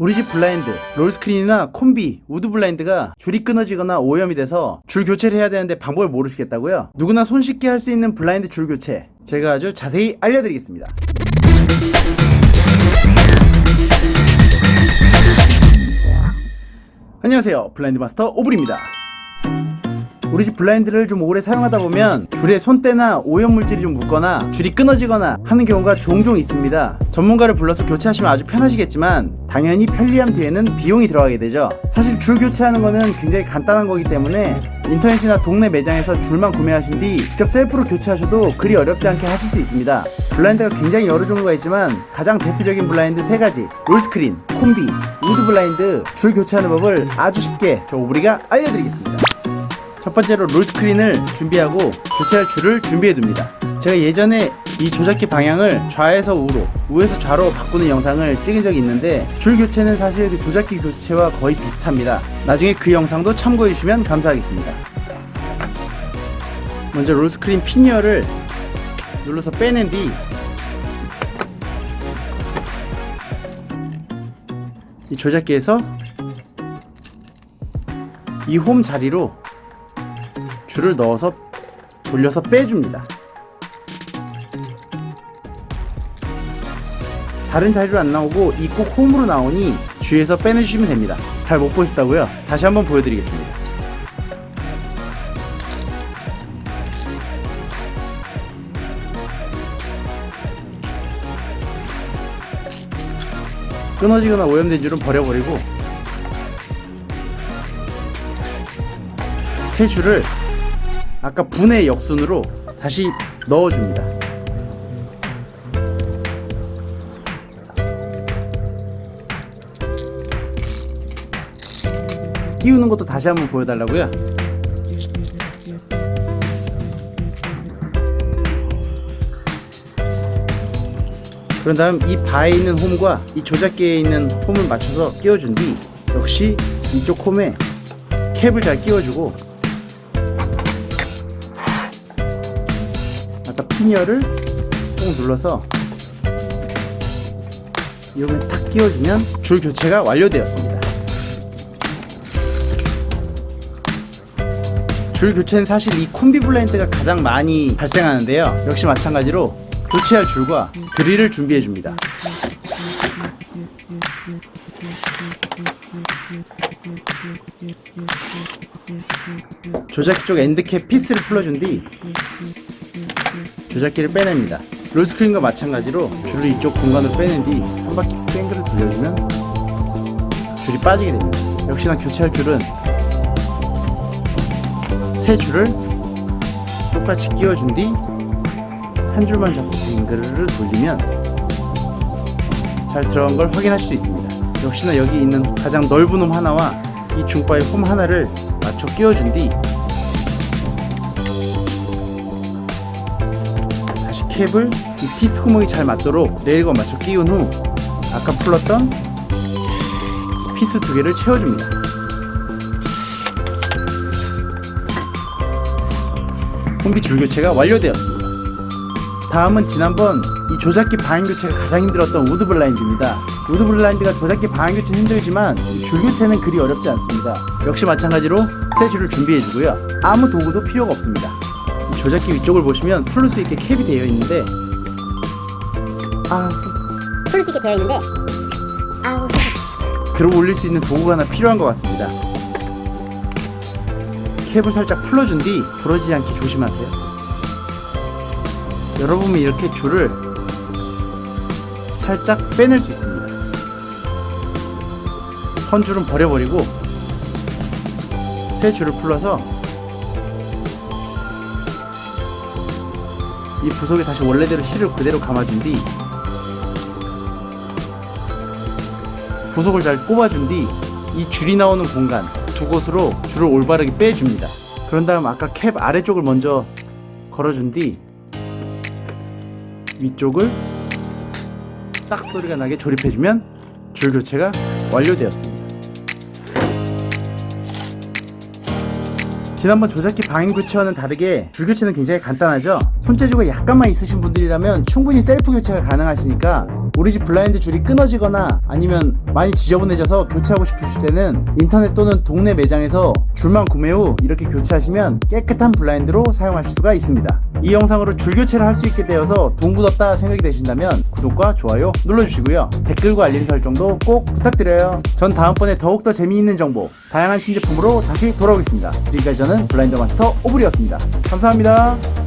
우리 집 블라인드, 롤스크린이나 콤비, 우드 블라인드가 줄이 끊어지거나 오염이 돼서 줄 교체를 해야 되는데 방법을 모르시겠다고요? 누구나 손쉽게 할 수 있는 블라인드 줄 교체 제가 아주 자세히 알려드리겠습니다. 안녕하세요, 블라인드 마스터 오블입니다. 우리 집 블라인드를 좀 오래 사용하다 보면 줄에 손때나 오염물질이 좀 묻거나 줄이 끊어지거나 하는 경우가 종종 있습니다. 전문가를 불러서 교체하시면 아주 편하시겠지만 당연히 편리함 뒤에는 비용이 들어가게 되죠. 사실 줄 교체하는 거는 굉장히 간단한 거기 때문에 인터넷이나 동네 매장에서 줄만 구매하신 뒤 직접 셀프로 교체하셔도 그리 어렵지 않게 하실 수 있습니다. 블라인드가 굉장히 여러 종류가 있지만 가장 대표적인 블라인드 3가지, 롤스크린, 콤비, 우드 블라인드 줄 교체하는 법을 아주 쉽게 저 오블이가 알려드리겠습니다. 첫 번째로 롤스크린을 준비하고 교체할 줄을 준비해둡니다. 제가 예전에 이 조작기 방향을 좌에서 우로, 우에서 좌로 바꾸는 영상을 찍은 적이 있는데 줄 교체는 사실 그 조작기 교체와 거의 비슷합니다. 나중에 그 영상도 참고해주시면 감사하겠습니다. 먼저 롤스크린 피니어를 눌러서 빼낸 뒤 이 조작기에서 이 홈 자리로 줄을 넣어서 돌려서 빼줍니다. 다른 자리로 안 나오고 이 꼭 홈으로 나오니 주위에서 빼내주시면 됩니다. 잘 못 보시다고요? 다시 한번 보여드리겠습니다. 끊어지거나 오염된 줄은 버려버리고 새 줄을 아까 분해 역순으로 다시 넣어줍니다. 끼우는 것도 다시 한번 보여달라고요? 그런 다음 이 바에 있는 홈과 이 조작기에 있는 홈을 맞춰서 끼워준 뒤 역시 이쪽 홈에 캡을 잘 끼워주고 아까 피니어를 꼭 눌러서 이용에 탁 끼워주면 줄 교체가 완료되었습니다. 줄 교체는 사실 이 콤비 블라인드가 가장 많이 발생하는데요. 역시 마찬가지로 교체할 줄과 드릴을 준비해줍니다. 조작기 쪽 엔드캡 피스를 풀어준 뒤 조작기를 빼냅니다. 롤스크린과 마찬가지로 줄을 이쪽 공간으로 빼낸 뒤 한 바퀴 뱅글을 돌려주면 줄이 빠지게 됩니다. 역시나 교체할 줄은 새 줄을 똑같이 끼워준 뒤 한 줄만 잡고 뱅글을 돌리면 잘 들어간 걸 확인하실 수 있습니다. 역시나 여기 있는 가장 넓은 홈 하나와 이 중바의 홈 하나를 맞춰 끼워준 뒤 다시 캡을 이 피스 구멍이 잘 맞도록 레일과 맞춰 끼운 후 아까 풀었던 피스 2개를 채워줍니다. 콤비 줄 교체가 완료되었습니다. 다음은 지난번 이 조작기 방향 교체가 가장 힘들었던 우드 블라인드입니다. 우드 블라인드가 조작기 방향 교체는 힘들지만 줄 교체는 그리 어렵지 않습니다. 역시 마찬가지로 새 줄을 준비해주고요. 아무 도구도 필요가 없습니다. 조작기 위쪽을 보시면 풀을 수 있게 캡이 되어 있는데 풀 수 있게 되어 있는데 들어 올릴 수 있는 도구가 하나 필요한 것 같습니다. 캡을 살짝 풀어준 뒤 부러지지 않게 조심하세요. 여러분은 이렇게 줄을 살짝 빼낼 수 있습니다. 헌 줄은 버려버리고 새 줄을 풀러서 이 부속에 다시 원래대로 실을 그대로 감아준 뒤 부속을 잘 꼽아준 뒤 이 줄이 나오는 공간 두 곳으로 줄을 올바르게 빼줍니다. 그런 다음 아까 캡 아래쪽을 먼저 걸어준 뒤 위쪽을 딱 소리가 나게 조립해주면 줄 교체가 완료되었습니다. 지난번 조작기 방향 교체와는 다르게 줄 교체는 굉장히 간단하죠. 손재주가 약간만 있으신 분들이라면 충분히 셀프 교체가 가능하시니까 우리 집 블라인드 줄이 끊어지거나 아니면 많이 지저분해져서 교체하고 싶으실 때는 인터넷 또는 동네 매장에서 줄만 구매 후 이렇게 교체하시면 깨끗한 블라인드로 사용하실 수가 있습니다. 이 영상으로 줄 교체를 할 수 있게 되어서 돈 굳었다 생각이 되신다면 구독과 좋아요 눌러주시고요. 댓글과 알림 설정도 꼭 부탁드려요. 전 다음번에 더욱더 재미있는 정보, 다양한 신제품으로 다시 돌아오겠습니다. 지금까지 저는 블라인드 마스터 오블이었습니다. 감사합니다.